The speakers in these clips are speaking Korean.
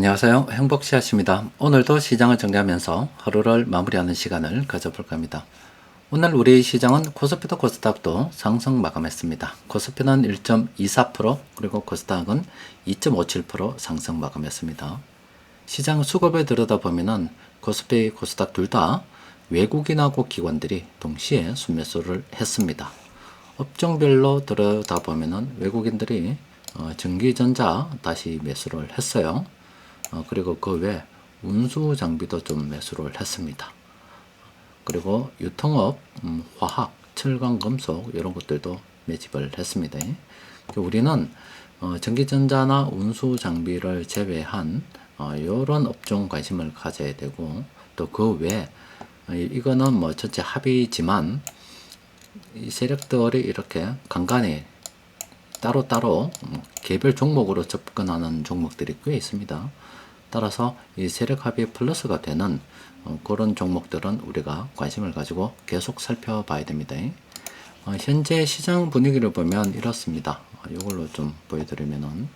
안녕하세요. 행복씨앗입니다. 오늘도 시장을 정리하면서 하루를 마무리하는 시간을 가져볼까 합니다. 오늘 우리 시장은 코스피도 코스닥도 상승 마감했습니다. 코스피는 1.24% 그리고 코스닥은 2.57% 상승 마감했습니다. 시장 수급을 들여다보면 코스피, 코스닥 둘 다 외국인하고 기관들이 동시에 순매수를 했습니다. 업종별로 들여다보면 외국인들이 전기전자 다시 매수를 했어요. 그리고 그 외 운수 장비도 좀 매수를 했습니다. 그리고 유통업, 화학, 철강, 금속 이런 것들도 매집을 했습니다. 우리는 전기전자나 운수 장비를 제외한 이런 업종 관심을 가져야 되고, 또 그 외 이거는 뭐 전체 합의지만 이 세력들이 이렇게 간간히 따로따로 개별 종목으로 접근하는 종목들이 꽤 있습니다. 따라서 이 세력 합의 플러스가 되는 그런 종목들은 우리가 관심을 가지고 계속 살펴봐야 됩니다. 현재 시장 분위기를 보면 이렇습니다. 이걸로 좀 보여드리면은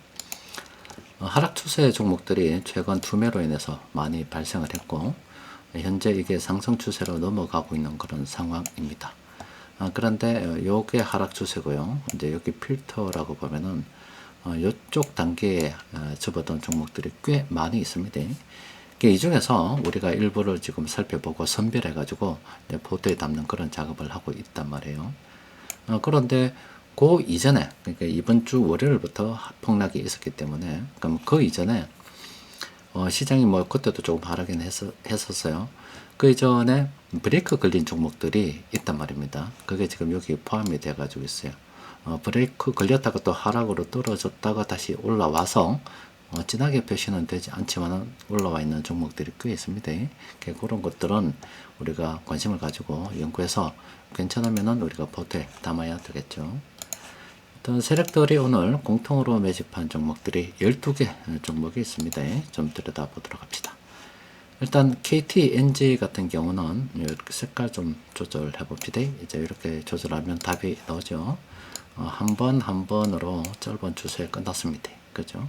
하락 추세 종목들이 최근 투매로 인해서 많이 발생을 했고, 현재 이게 상승 추세로 넘어가고 있는 그런 상황입니다. 그런데 요게 하락 추세고요. 이제 여기 필터라고 보면은 이쪽 단계에 접어든 종목들이 꽤 많이 있습니다. 이 중에서 우리가 일부를 지금 살펴보고 선별해 가지고 보트에 담는 그런 작업을 하고 있단 말이에요. 그런데 그 이전에, 그러니까 이번 주 월요일부터 폭락이 있었기 때문에, 그럼 그 이전에 시장이 뭐 그때도 조금 하락은 했었어요. 그 이전에 브레이크 걸린 종목들이 있단 말입니다. 그게 지금 여기 포함이 돼 가지고 있어요. 브레이크 걸렸다가 또 하락으로 떨어졌다가 다시 올라와서 진하게 표시는 되지 않지만 올라와 있는 종목들이 꽤 있습니다. 그런 것들은 우리가 관심을 가지고 연구해서 괜찮으면 우리가 포트에 담아야 되겠죠. 어떤 세력들이 오늘 공통으로 매집한 종목들이 12개 종목이 있습니다. 좀 들여다보도록 합시다. 일단 KTNG 같은 경우는 이렇게 색깔 좀 조절해 봅시다. 이제 이렇게 조절하면 답이 나오죠. 한 번 한 번으로 짧은 추세 끝났습니다. 그죠?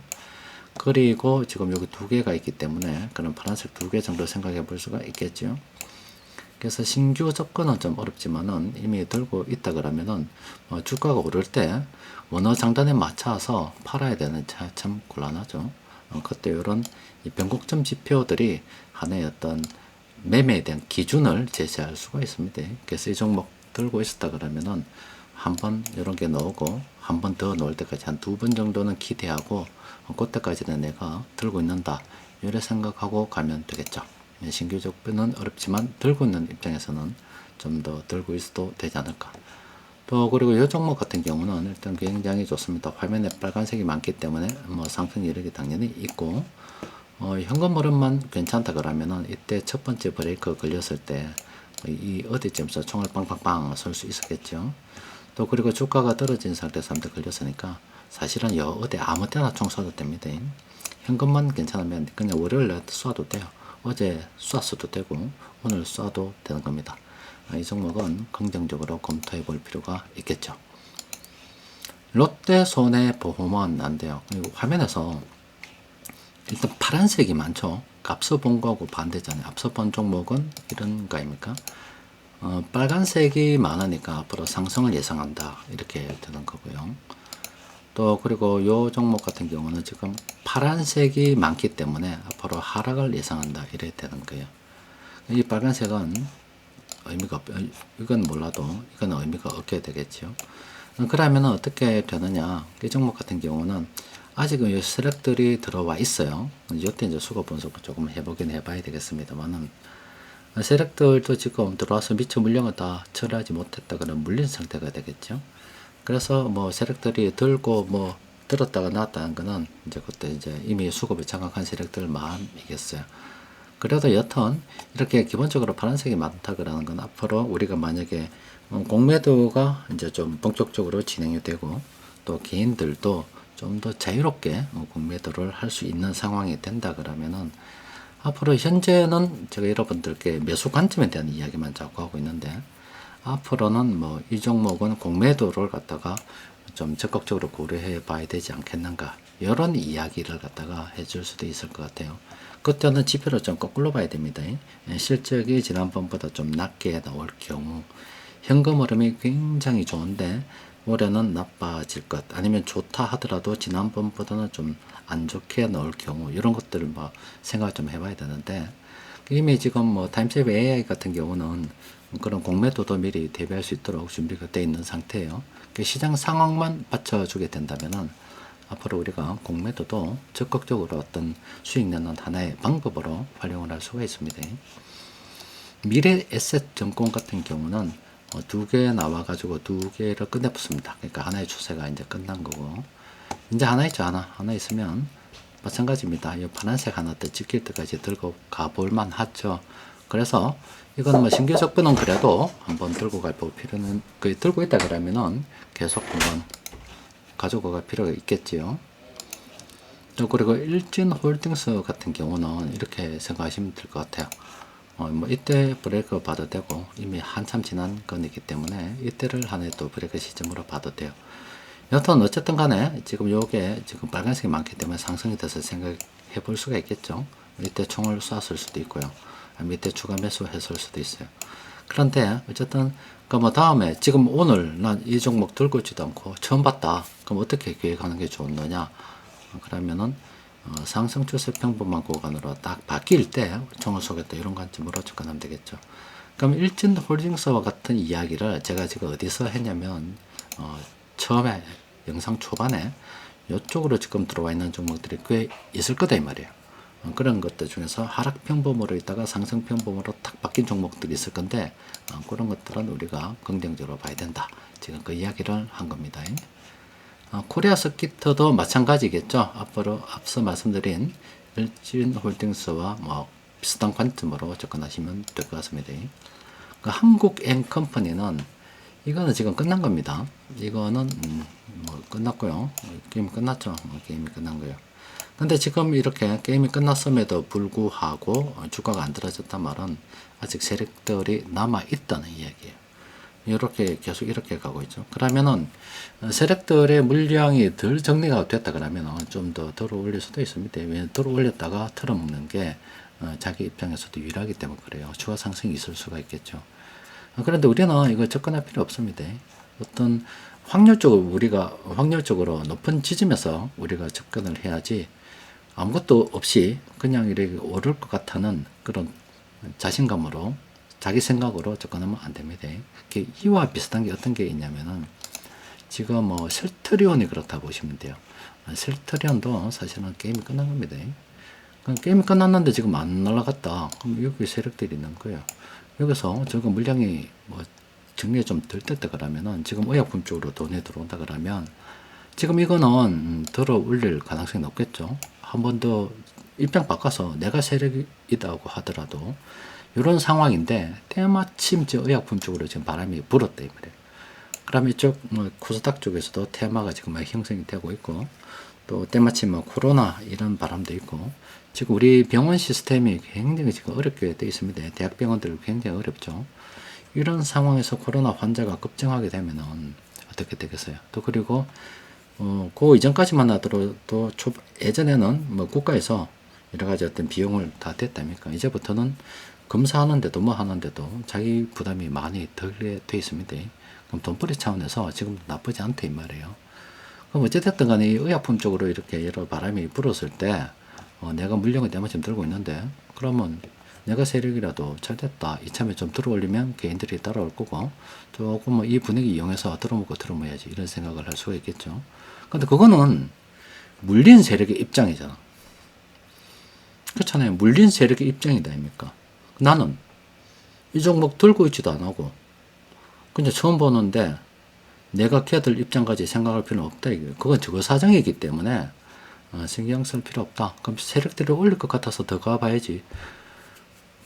그리고 지금 여기 두 개가 있기 때문에 그런 파란색 두 개 정도 생각해 볼 수가 있겠죠. 그래서 신규 접근은 좀 어렵지만은 이미 들고 있다 그러면은 주가가 오를 때 어느 장단에 맞춰서 팔아야 되는 참 곤란하죠. 그때 이런 변곡점 지표들이 하나의 어떤 매매에 대한 기준을 제시할 수가 있습니다. 그래서 이 종목 들고 있었다 그러면은 한번 이런 게 나오고 한 번 더 넣을 때까지 한 두 번 정도는 기대하고 그때까지는 내가 들고 있는다 이래 생각하고 가면 되겠죠. 신규 접근은 어렵지만 들고 있는 입장에서는 좀 더 들고 있어도 되지 않을까. 또 그리고 이 종목 같은 경우는 일단 굉장히 좋습니다. 화면에 빨간색이 많기 때문에 뭐 상승 이력이 당연히 있고, 현금 흐름만 괜찮다 그러면은 이때 첫 번째 브레이크 걸렸을 때 이 어디쯤에서 총을 빵빵빵 쏠 수 있었겠죠. 또 그리고 주가가 떨어진 상태에서 한번 걸렸으니까 사실은 어디 아무 때나 총 쏴도 됩니다. 현금만 괜찮으면 그냥 월요일에 쏴도 돼요. 어제 쐈어도 되고 오늘 쏴도 되는 겁니다. 이 종목은 긍정적으로 검토해 볼 필요가 있겠죠. 롯데 손해보험은 안 돼요. 화면에서 일단 파란색이 많죠. 앞서 본 거하고 반대잖아요. 앞서 본 종목은 이런 거입니까? 빨간색이 많으니까 앞으로 상승을 예상한다 이렇게 되는 거고요. 또 그리고 요 종목 같은 경우는 지금 파란색이 많기 때문에 앞으로 하락을 예상한다 이래 되는 거예요. 이 빨간색은 의미가 이건 몰라도 이건 의미가 없게 되겠죠. 그러면 어떻게 되느냐? 이 종목 같은 경우는 아직은 이 세력들이 들어와 있어요. 이때 이제 수급 분석을 조금 해보긴 해봐야 되겠습니다만은 세력들도 지금 들어와서 미처 물량을 다 처리하지 못했다 그러면 물린 상태가 되겠죠. 그래서 뭐 세력들이 들고 뭐 들었다가 나왔다는 거는 이제 그때 이제 이미 수급이 장악한 세력들 마음이겠어요. 그래도 여튼 이렇게 기본적으로 파란색이 많다 그러는 건 앞으로 우리가 만약에 공매도가 이제 좀 본격적으로 진행이 되고 또 개인들도 좀 더 자유롭게 공매도를 할 수 있는 상황이 된다 그러면은 앞으로 현재는 제가 여러분들께 매수 관점에 대한 이야기만 자꾸 하고 있는데 앞으로는 뭐 이 종목은 공매도를 갖다가 좀 적극적으로 고려해 봐야 되지 않겠는가, 이런 이야기를 갖다가 해줄 수도 있을 것 같아요. 그때는 지표를 좀 거꾸로 봐야 됩니다. 실적이 지난번보다 좀 낮게 나올 경우, 현금 흐름이 굉장히 좋은데 올해는 나빠질 것, 아니면 좋다 하더라도 지난번보다는 좀 안 좋게 나올 경우, 이런 것들을 뭐 생각 좀 해봐야 되는데, 이미 지금 뭐 타임세이브 AI 같은 경우는 그런 공매도도 미리 대비할 수 있도록 준비가 되어 있는 상태예요. 그 시장 상황만 받쳐주게 된다면은 앞으로 우리가 공매도도 적극적으로 어떤 수익 내는 하나의 방법으로 활용을 할 수가 있습니다. 미래 에셋 증권 같은 경우는 두 개 나와가지고 두 개를 끝내붙습니다. 그러니까 하나의 추세가 이제 끝난 거고, 이제 하나 있죠. 하나 있으면 마찬가지입니다. 이 파란색 하나 더 찍힐 때까지 들고 가볼만 하죠. 그래서 이거는 뭐 신규 적분은 그래도 한번 들고 갈 필요는, 들고 있다 그러면은 계속 한번 가지고 갈 필요가 있겠지요. 또 그리고 일진홀딩스 같은 경우는 이렇게 생각하시면 될 것 같아요. 뭐 이때 브레이크 봐도 되고, 이미 한참 지난 건이기 때문에 이때를 하나의 또 브레이크 시점으로 봐도 돼요. 여튼 어쨌든 간에 지금 요게 지금 빨간색이 많기 때문에 상승이 돼서 생각해 볼 수가 있겠죠. 이때 총을 쐈을 수도 있고요. 밑에 추가 매수 했을 수도 있어요. 그런데 어쨌든 뭐 다음에 지금 오늘 난 이 종목 들고 있지도 않고 처음 봤다. 그럼 어떻게 계획하는 게 좋느냐? 그러면은 상승 추세 평범한 구간으로 딱 바뀔 때 총을 쏘겠다, 이런 관점으로 접근하면 되겠죠. 그럼 일진홀딩스와 같은 이야기를 제가 지금 어디서 했냐면 처음에 영상 초반에 이쪽으로 지금 들어와 있는 종목들이 꽤 있을 거다 이 말이에요. 그런 것들 중에서 하락 평범으로 있다가 상승 평범으로 탁 바뀐 종목들이 있을 건데, 그런 것들은 우리가 긍정적으로 봐야 된다. 지금 그 이야기를 한 겁니다. 코리아 스키터도 마찬가지겠죠. 앞으로 앞서 말씀드린 일진홀딩스와 뭐 비슷한 관점으로 접근하시면 될 것 같습니다. 그 한국앤컴퍼니는 이거는 지금 끝난 겁니다. 이거는 뭐 끝났고요. 게임이 끝났죠. 게임이 끝난 거예요. 근데 지금 이렇게 게임이 끝났음에도 불구하고 주가가 안 떨어졌단 말은 아직 세력들이 남아 있다는 이야기예요. 이렇게 계속 이렇게 가고 있죠. 그러면은 세력들의 물량이 덜 정리가 됐다 그러면 좀 더 들어 올릴 수도 있습니다. 왜냐면 들어 올렸다가 털어먹는 게 자기 입장에서도 유리하기 때문에 그래요. 추가 상승이 있을 수가 있겠죠. 그런데 우리는 이거 접근할 필요 없습니다. 어떤 확률적으로 높은 지점에서 우리가 접근을 해야지, 아무것도 없이 그냥 이렇게 오를 것 같다는 그런 자신감으로, 자기 생각으로 접근하면 안 됩니다. 이와 비슷한 게 어떤 게 있냐면은, 지금 뭐 셀트리온이 그렇다 보시면 돼요. 셀트리온도 사실은 게임이 끝난 겁니다. 게임이 끝났는데 지금 안 날아갔다. 그럼 여기 세력들이 있는 거예요. 여기서 저거 물량이 뭐 정리가 좀 덜 됐다 그러면은, 지금 의약품 쪽으로 돈이 들어온다 그러면 지금 이거는 들어 올릴 가능성이 높겠죠. 한 번 더 입장 바꿔서 내가 세력이다고 하더라도 이런 상황인데, 때마침 저 의약품 쪽으로 지금 바람이 불었다 이 말이에요. 그럼 이쪽 뭐 코스닥 쪽에서도 테마가 지금 막 형성이 되고 있고, 또 때마침 뭐 코로나 이런 바람도 있고, 지금 우리 병원 시스템이 굉장히 지금 어렵게 되어 있습니다. 대학병원들 굉장히 어렵죠. 이런 상황에서 코로나 환자가 급증하게 되면은 어떻게 되겠어요? 또 그리고 그 이전까지만 하더라도 예전에는 뭐 국가에서 여러 가지 어떤 비용을 다 댔답니까? 이제부터는 검사하는데도 뭐 하는데도 자기 부담이 많이 덜게 돼 있습니다. 그럼 돈벌이 차원에서 지금 나쁘지 않다 이 말이에요. 그럼 어찌됐든 간에 이 의약품 쪽으로 이렇게 여러 바람이 불었을 때 내가 물량을 때마침 들고 있는데, 그러면 내가 세력이라도 잘 됐다, 이참에 좀 들어올리면 개인들이 따라올 거고, 조금 뭐 이 분위기 이용해서 들어먹어야지, 이런 생각을 할 수가 있겠죠. 근데 그거는 물린 세력의 입장이잖아. 그렇잖아요. 물린 세력의 입장이다 아닙니까? 나는 이 종목 들고 있지도 안 하고 그냥 처음 보는데 내가 걔들 입장까지 생각할 필요는 없다 이거예요. 그건 저거 사정이기 때문에 신경 쓸 필요 없다. 그럼 세력들이 올릴 것 같아서 더 가봐야지.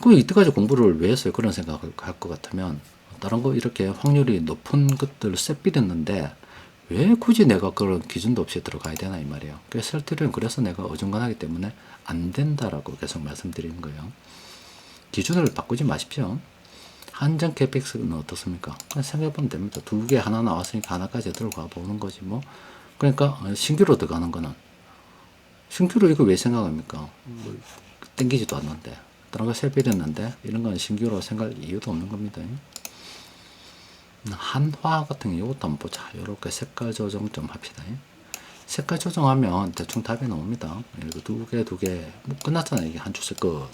그 이때까지 공부를 왜 했어요? 그런 생각을 할 것 같으면, 다른 거 이렇게 확률이 높은 것들 쎄삐렸는데 왜 굳이 내가 그런 기준도 없이 들어가야 되나 이 말이에요. 그래서 내가 어중간하기 때문에 안 된다라고 계속 말씀드리는 거예요. 기준을 바꾸지 마십시오. 한정 캐펙스는 어떻습니까? 그냥 생각해보면 됩니다. 두 개 하나 나왔으니까 하나까지 들고 가보는 거지 뭐. 그러니까 신규로 들어가는 거는 신규로 이거 왜 생각합니까? 뭐 땡기지도 않는데 다른 거 세배했는데 이런 건 신규로 생각할 이유도 없는 겁니다. 한화 같은 경우 이것도 한번 보자. 이렇게 색깔 조정 좀 합시다. 색깔 조정하면 대충 답이 나옵니다. 이거 두 개 뭐 끝났잖아요. 이게 한 추세 끝.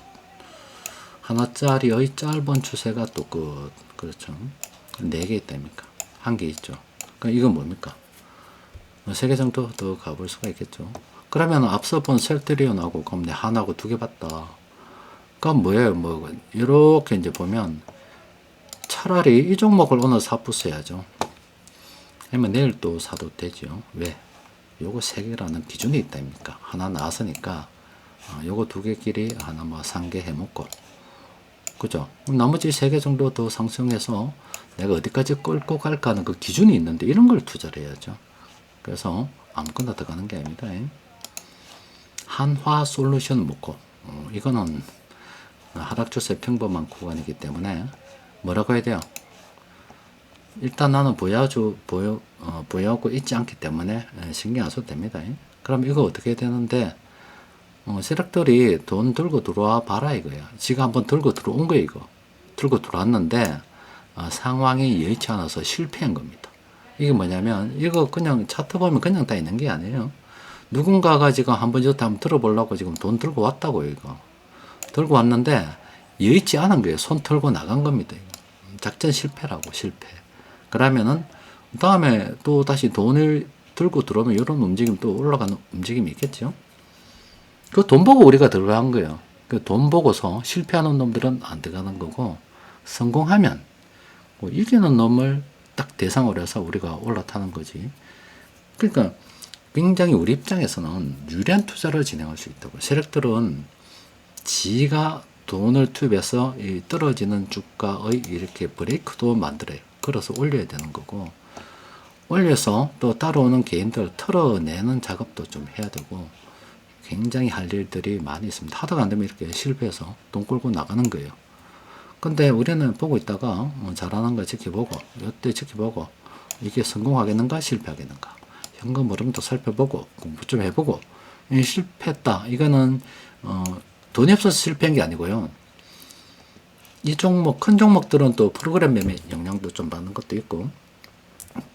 하나짜리의 짧은 추세가 또 끝. 그렇죠. 4개 있다니까. 1개 있죠. 그럼 이건 뭡니까? 3개 정도 더 가볼 수가 있겠죠. 그러면 앞서 본 셀트리온하고 그럼 내 하나하고 2개 봤다. 그럼 뭐예요? 뭐 이렇게 이제 보면 차라리 이 종목을 오늘 사부써야죠. 아니면 내일 또 사도 되죠. 왜? 요거 3개라는 기준이 있다니까. 하나 나왔으니까 요거 2개끼리 하나 뭐 3개 해먹고, 그죠? 나머지 3개 정도 더 상승해서 내가 어디까지 끌고 갈까 하는 그 기준이 있는데 이런 걸 투자를 해야죠. 그래서 아무거나 들어가는 게 아닙니다. 한화 솔루션 먹고 이거는 하락추세 평범한 구간이기 때문에 뭐라고 해야 돼요? 일단 나는 보유하고 있지 않기 때문에 신경 안 써도 됩니다. 그럼 이거 어떻게 되는데 세력들이 돈 들고 들어와 봐라 이거야. 지가 한번 들고 들어온 거야 이거. 들고 들어왔는데 상황이 여의치 않아서 실패한 겁니다. 이게 뭐냐면 이거 그냥 차트 보면 그냥 다 있는 게 아니에요. 누군가가 지금 한번 저한테 한번 들어보려고 지금 돈 들고 왔다고요 이거. 들고 왔는데 여의치 않은 거예요. 손 털고 나간 겁니다. 이거. 작전 실패라고 실패. 그러면은 다음에 또 다시 돈을 들고 들어오면 이런 움직임 또 올라가는 움직임이 있겠죠. 그 돈 보고 우리가 들어간 거예요. 그 돈 보고서 실패하는 놈들은 안 들어가는 거고 성공하면 뭐 이기는 놈을 딱 대상으로 해서 우리가 올라타는 거지. 그러니까 굉장히 우리 입장에서는 유리한 투자를 진행할 수 있다고. 세력들은 지가 돈을 투입해서 이 떨어지는 주가의 이렇게 브레이크도 만들어요. 걸어서 올려야 되는 거고, 올려서 또 따라오는 개인들 털어내는 작업도 좀 해야 되고, 굉장히 할 일들이 많이 있습니다. 하다가 안 되면 이렇게 실패해서 돈 끌고 나가는 거예요. 근데 우리는 보고 있다가 잘하는 거 지켜보고, 이때 지켜보고, 이게 성공하겠는가 실패하겠는가, 현금 흐름도 살펴보고 공부 좀 해보고, 실패했다. 이거는 돈이 없어서 실패한 게 아니고요. 이 종목, 큰 종목들은 또 프로그램 매매 영향도 좀 받는 것도 있고,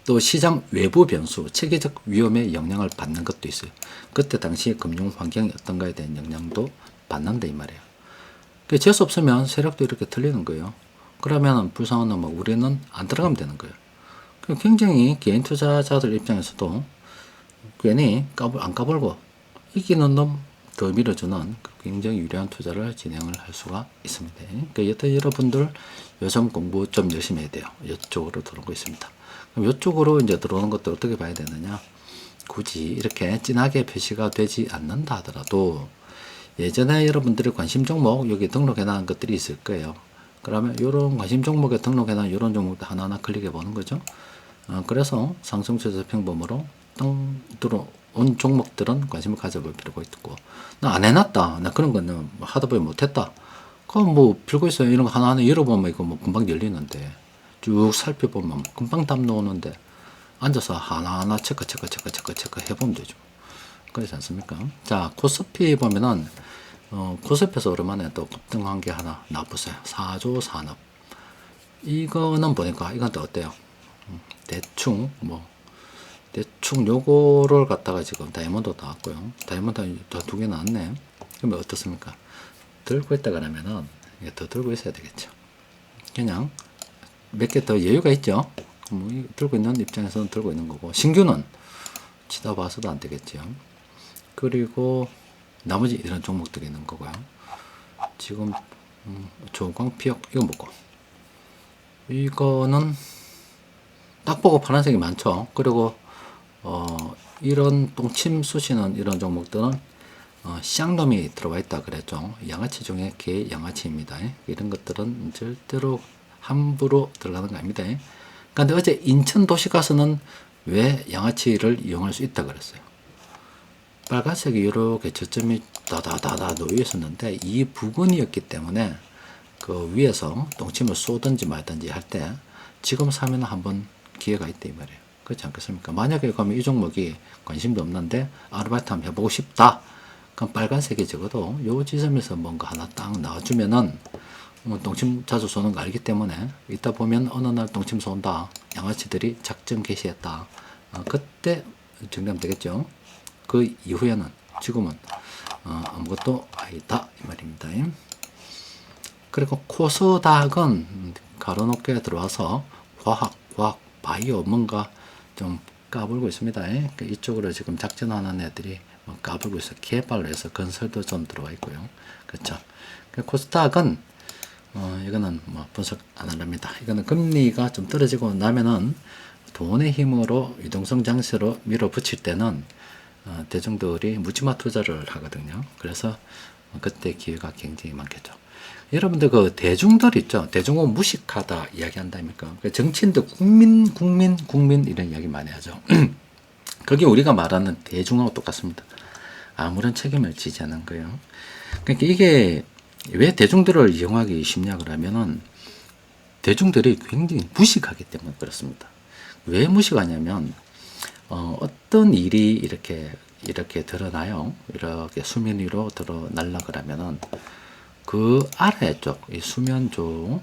또 시장 외부 변수, 체계적 위험에 영향을 받는 것도 있어요. 그때 당시 금융 환경이 어떤가에 대한 영향도 받는다 이 말이에요. 그 재수 없으면 세력도 이렇게 틀리는 거예요. 그러면 불쌍한 놈 우리는 안 들어가면 되는 거예요. 굉장히 개인 투자자들 입장에서도 괜히 안 까불고 이기는 놈 더 밀어주는 굉장히 유리한 투자를 진행을 할 수가 있습니다. 그러니까 여튼 여러분들 요즘 공부 좀 열심히 해야 돼요. 이쪽으로 들어오고 있습니다. 그럼 이쪽으로 이제 들어오는 것도 어떻게 봐야 되느냐? 굳이 이렇게 진하게 표시가 되지 않는다 하더라도 예전에 여러분들이 관심 종목 여기 등록해 놓은 것들이 있을 거예요. 그러면 이런 관심 종목에 등록해 놓은 이런 종목도 하나하나 클릭해 보는 거죠. 그래서 상승 추세 평범으로 땅 들어온 종목들은 관심을 가져볼 필요가 있고, 나 안 해놨다, 나 그런 거는 하다 보니 못했다, 그럼 뭐 빌고 있어요. 이런 거 하나하나 열어보면 이거 뭐 금방 열리는데, 쭉 살펴보면 금방 답 나오는데 앉아서 하나하나 체크 해보면 되죠. 그렇지 않습니까? 자, 코스피 보면은 코스피에서 오랜만에 또 급등한 게 하나 나왔어요. 4조 산업. 이거는 보니까 이건 또 어때요? 대충 요거를 갖다가 지금 다이아몬드 나왔고요. 다이아몬드 더 2개 나왔네. 그러면 어떻습니까? 들고 있다 그러면은 더 들고 있어야 되겠죠. 그냥 몇 개 더 여유가 있죠. 뭐 들고 있는 입장에서는 들고 있는 거고, 신규는 치다 봐서도 안 되겠죠. 그리고 나머지 이런 종목들이 있는 거고요. 지금 조광피역 이거 뭐고, 이거는 딱 보고 파란색이 많죠. 그리고 이런 똥침 쑤시는 이런 종목들은 쌍놈이 들어와 있다 그랬죠. 양아치 중에 개 양아치입니다. 이런 것들은 절대로 함부로 들어가는 거 아닙니다. 근데 어제 인천 도시가스는 왜 양아치를 이용할 수 있다 그랬어요. 빨간색이 이렇게 저점이 다다다다 놓여 있었는데 이 부근이었기 때문에 그 위에서 똥침을 쏘든지 말든지 할 때 지금 사면 한번 기회가 있다 이 말이에요. 그렇지 않겠습니까? 만약에 그러면 이 종목이 관심도 없는데 아르바이트 한번 해보고 싶다. 그럼 빨간색이 적어도 요 지점에서 뭔가 하나 딱 나와주면은 똥침 자주 쏘는 거 알기 때문에 이따 보면 어느 날 똥침 쏜다. 양아치들이 작전 개시했다. 그때 정리하면 되겠죠. 그 이후에는 지금은 아무것도 아니다 이 말입니다. 그리고 코스닥은 가로 높게 들어와서 과학, 바이오 뭔가 좀 까불고 있습니다. 이쪽으로 지금 작전하는 애들이 까불고 있어요. 개발을 해서 건설도 좀 들어와 있고요. 그렇죠. 코스닥은 이거는 뭐 분석 안 합니다. 이거는 금리가 좀 떨어지고 나면은 돈의 힘으로 유동성 장세로 밀어붙일 때는 대중들이 묻지마 투자를 하거든요. 그래서 그때 기회가 굉장히 많겠죠. 여러분들 그 대중들 있죠. 대중은 무식하다 이야기한다니까. 정치인들 국민 이런 이야기 많이 하죠. 그게 우리가 말하는 대중하고 똑같습니다. 아무런 책임을 지지 않는 거예요. 그러니까 이게 왜 대중들을 이용하기 쉽냐 그러면은 대중들이 굉장히 무식하기 때문에 그렇습니다. 왜 무식하냐면 어떤 일이 이렇게 드러나요. 이렇게 수면 위로 드러날라 그러면은 그 아래쪽, 이 수면조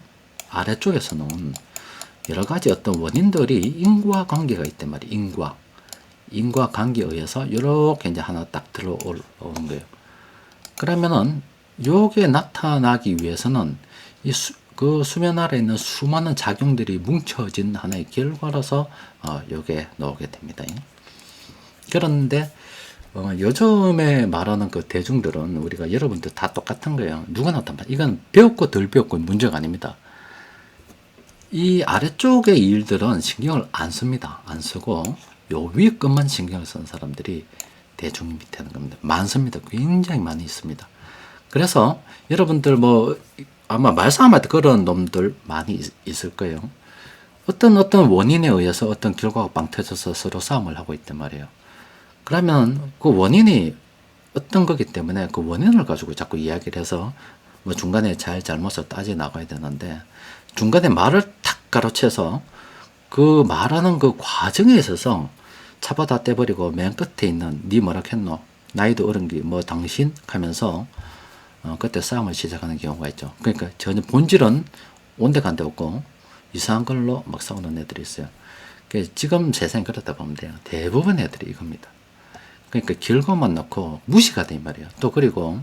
아래쪽에서는 여러 가지 어떤 원인들이 인과관계가 있단 말이에요. 인과관계에 의해서 이렇게 이제 하나 딱 들어오는 거예요. 그러면은 요게 나타나기 위해서는 그 수면 아래에 있는 수많은 작용들이 뭉쳐진 하나의 결과로서 요게 나오게 됩니다. 그런데 요즘에 말하는 그 대중들은 우리가 여러분들 다 똑같은 거예요. 누구나 다 이건 배웠고 덜 배웠고 문제가 아닙니다. 이 아래쪽의 일들은 신경을 안 씁니다. 안 쓰고 요 위에 것만 신경을 쓰는 사람들이 대중 밑에는 겁니다. 많습니다. 굉장히 많이 있습니다. 그래서 여러분들 뭐 아마 말싸움할 때 그런 놈들 많이 있을 거예요. 어떤 원인에 의해서 어떤 결과가 빵 터져서 서로 싸움을 하고 있단 말이에요. 그러면 그 원인이 어떤 거기 때문에 그 원인을 가지고 자꾸 이야기를 해서 뭐 중간에 잘못을 따져 나가야 되는데 중간에 말을 탁 가로채서 그 말하는 그 과정에 있어서 차바다 떼버리고 맨 끝에 있는 니 뭐라 했노 나이도 어른 게 뭐 당신 하면서 그때 싸움을 시작하는 경우가 있죠. 그러니까 전혀 본질은 온데간데 없고 이상한 걸로 막 싸우는 애들이 있어요. 지금 세상이 그렇다 보면 돼요. 대부분 애들이 이겁니다. 그러니까 결과만 놓고 무시가 돼 말이에요. 또 그리고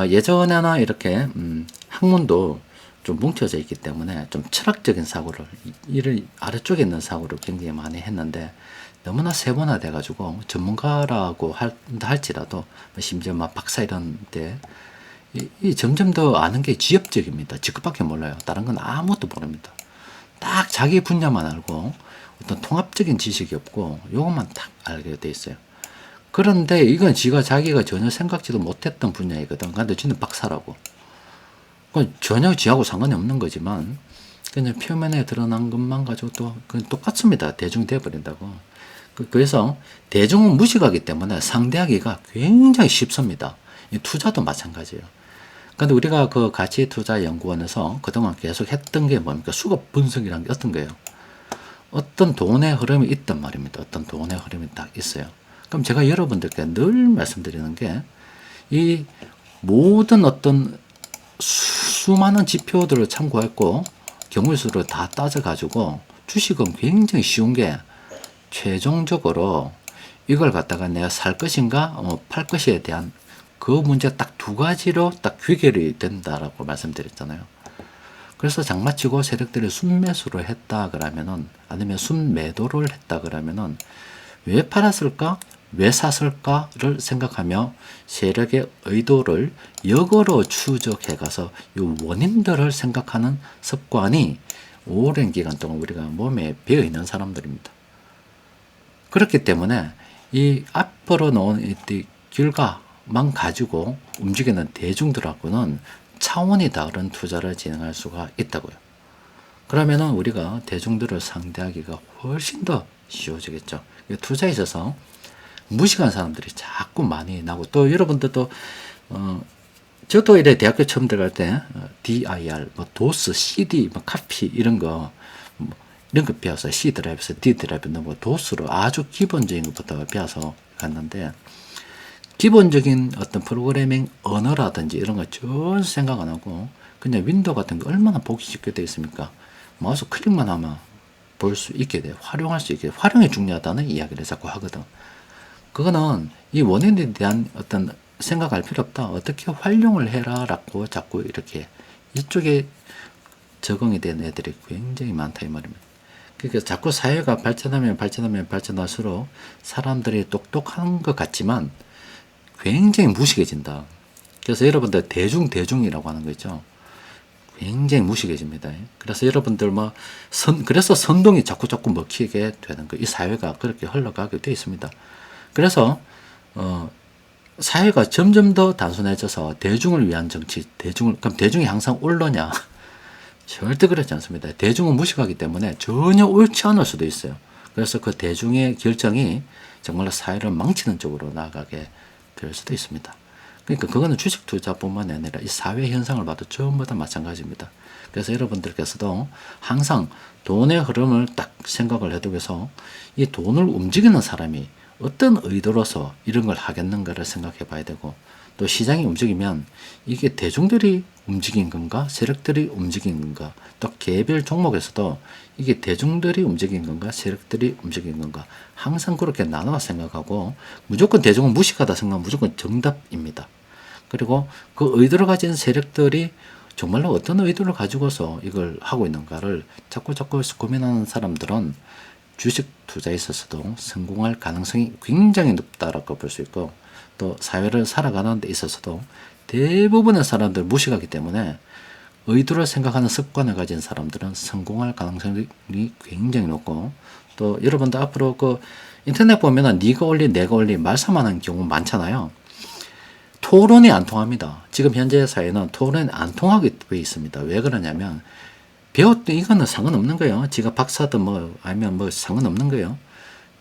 예전에나 이렇게 학문도 좀 뭉쳐져 있기 때문에 좀 철학적인 사고를 이를 아래쪽에 있는 사고를 굉장히 많이 했는데 너무나 세분화돼 가지고 전문가라고 할지라도 심지어 막 박사 이런데 이 점점 더 아는 게 지엽적입니다. 지급밖에 몰라요. 다른 건 아무것도 모릅니다. 딱 자기 분야만 알고 어떤 통합적인 지식이 없고 요것만 딱 알게 돼 있어요. 그런데 이건 자기가 전혀 생각지도 못했던 분야이거든. 근데 지는 박사라고. 전혀 지하고 상관이 없는 거지만 그냥 표면에 드러난 것만 가지고 또 그건 똑같습니다. 대중 돼버린다고. 그래서 대중은 무식하기 때문에 상대하기가 굉장히 쉽습니다. 투자도 마찬가지예요. 근데 우리가 그 가치투자연구원에서 그동안 계속 했던 게 뭡니까? 수급 분석이라는 게 어떤 거예요? 어떤 돈의 흐름이 있단 말입니다. 어떤 돈의 흐름이 딱 있어요. 그럼 제가 여러분들께 늘 말씀드리는 게 이 모든 어떤 수많은 지표들을 참고했고 경우의 수를 다 따져가지고 주식은 굉장히 쉬운 게 최종적으로 이걸 갖다가 내가 살 것인가 팔 것에 대한 그 문제 딱 두 가지로 딱 귀결이 된다라고 말씀드렸잖아요. 그래서 장마치고 세력들이 순매수를 했다 그러면은 아니면 순매도를 했다 그러면은 왜 팔았을까? 왜 샀을까를 생각하며 세력의 의도를 역으로 추적해 가서 이 원인들을 생각하는 습관이 오랜 기간 동안 우리가 몸에 배어 있는 사람들입니다. 그렇기 때문에 이 앞으로 나온 이 결과만 가지고 움직이는 대중들하고는 차원이 다른 투자를 진행할 수가 있다고요. 그러면은 우리가 대중들을 상대하기가 훨씬 더 쉬워지겠죠. 투자에 있어서 무식한 사람들이 자꾸 많이 나고 또 여러분들도 저도 이래 대학교 처음 들어갈 때 DIR, 뭐 도스, CD, 뭐 카피 이런 거 뭐 이런 거 배웠어요. C 드라이브에서 D 드라이브 넣고 도스로 아주 기본적인 것부터 배워서 갔는데 기본적인 어떤 프로그래밍 언어라든지 이런 거 전혀 생각 안 하고 그냥 윈도우 같은 거 얼마나 보기 쉽게 되어 있습니까? 마우스 클릭만 하면 볼 수 있게 돼. 활용할 수 있게. 활용이 중요하다는 이야기를 자꾸 하거든. 그거는 이 원인에 대한 어떤 생각할 필요 없다. 어떻게 활용을 해라 라고 자꾸 이렇게 이쪽에 적응이 된 애들이 굉장히 많다 이 말입니다. 그러니까 자꾸 사회가 발전할수록 사람들이 똑똑한 것 같지만 굉장히 무식해진다. 그래서 여러분들 대중이라고 하는 거 있죠. 굉장히 무식해집니다. 그래서 여러분들 그래서 선동이 자꾸 먹히게 되는 거. 이 사회가 그렇게 흘러가게 되어 있습니다. 그래서 사회가 점점 더 단순해져서 대중을 위한 정치, 그럼 대중이 항상 옳느냐? 절대 그렇지 않습니다. 대중은 무식하기 때문에 전혀 옳지 않을 수도 있어요. 그래서 그 대중의 결정이 정말로 사회를 망치는 쪽으로 나아가게 될 수도 있습니다. 그러니까 그거는 주식 투자뿐만 아니라 이 사회 현상을 봐도 전부 다 마찬가지입니다. 그래서 여러분들께서도 항상 돈의 흐름을 딱 생각을 해두고서 이 돈을 움직이는 사람이 어떤 의도로서 이런 걸 하겠는가를 생각해 봐야 되고, 또 시장이 움직이면 이게 대중들이 움직인 건가 세력들이 움직인 건가, 또 개별 종목에서도 이게 대중들이 움직인 건가 세력들이 움직인 건가, 항상 그렇게 나눠 생각하고 무조건 대중은 무식하다 생각하면 무조건 정답입니다. 그리고 그 의도를 가진 세력들이 정말로 어떤 의도를 가지고서 이걸 하고 있는가를 자꾸 고민하는 사람들은 주식 투자에 있어서도 성공할 가능성이 굉장히 높다라고 볼 수 있고, 또 사회를 살아가는 데 있어서도 대부분의 사람들 무식하기 때문에 의도를 생각하는 습관을 가진 사람들은 성공할 가능성이 굉장히 높고, 또 여러분들 앞으로 그 인터넷 보면은 네가 올린 내가 올린 말싸움하는 하는 경우 많잖아요. 토론이 안 통합니다. 지금 현재 사회는 토론이 안 통하게 돼 있습니다. 왜 그러냐면 배웠던 이거는 상관없는 거예요. 지가 박사든 아니면 상관없는 거예요.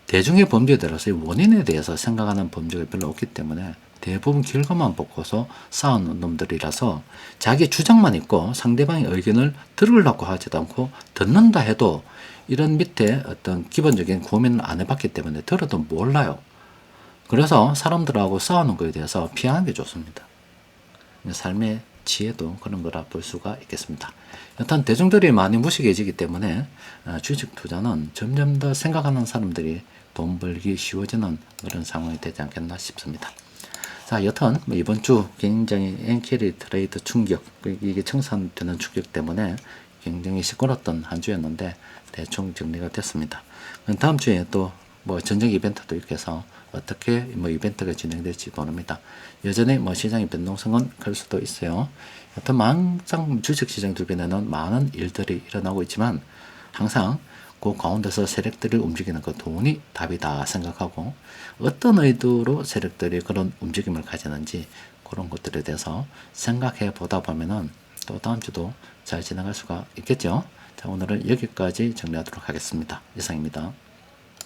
대중의 범죄에 따라서 원인에 대해서 생각하는 범죄가 별로 없기 때문에 대부분 결과만 보고서 싸우는 놈들이라서 자기 주장만 있고 상대방의 의견을 들으려고 하지도 않고, 듣는다 해도 이런 밑에 어떤 기본적인 고민을 안 해봤기 때문에 들어도 몰라요. 그래서 사람들하고 싸우는 것에 대해서 피하는 게 좋습니다. 삶의 지혜도 그런 거라 볼 수가 있겠습니다. 여튼 대중들이 많이 무식해지기 때문에 주식 투자는 점점 더 생각하는 사람들이 돈 벌기 쉬워지는 그런 상황이 되지 않겠나 싶습니다. 자, 여튼 이번 주 굉장히 엔캐리 트레이드 충격, 이게 청산되는 충격 때문에 굉장히 시끄러웠던 한 주였는데 대충 정리가 됐습니다. 다음 주에 또 전쟁 이벤트도 있게 해서 어떻게 이벤트가 진행될지 모릅니다. 여전히 시장의 변동성은 클 수도 있어요. 여튼 항상 주식시장 주변에는 많은 일들이 일어나고 있지만 항상 그 가운데서 세력들이 움직이는 그 돈이 답이다 생각하고, 어떤 의도로 세력들이 그런 움직임을 가지는지 그런 것들에 대해서 생각해 보다 보면은 또 다음 주도 잘 지나갈 수가 있겠죠. 자, 오늘은 여기까지 정리하도록 하겠습니다. 이상입니다.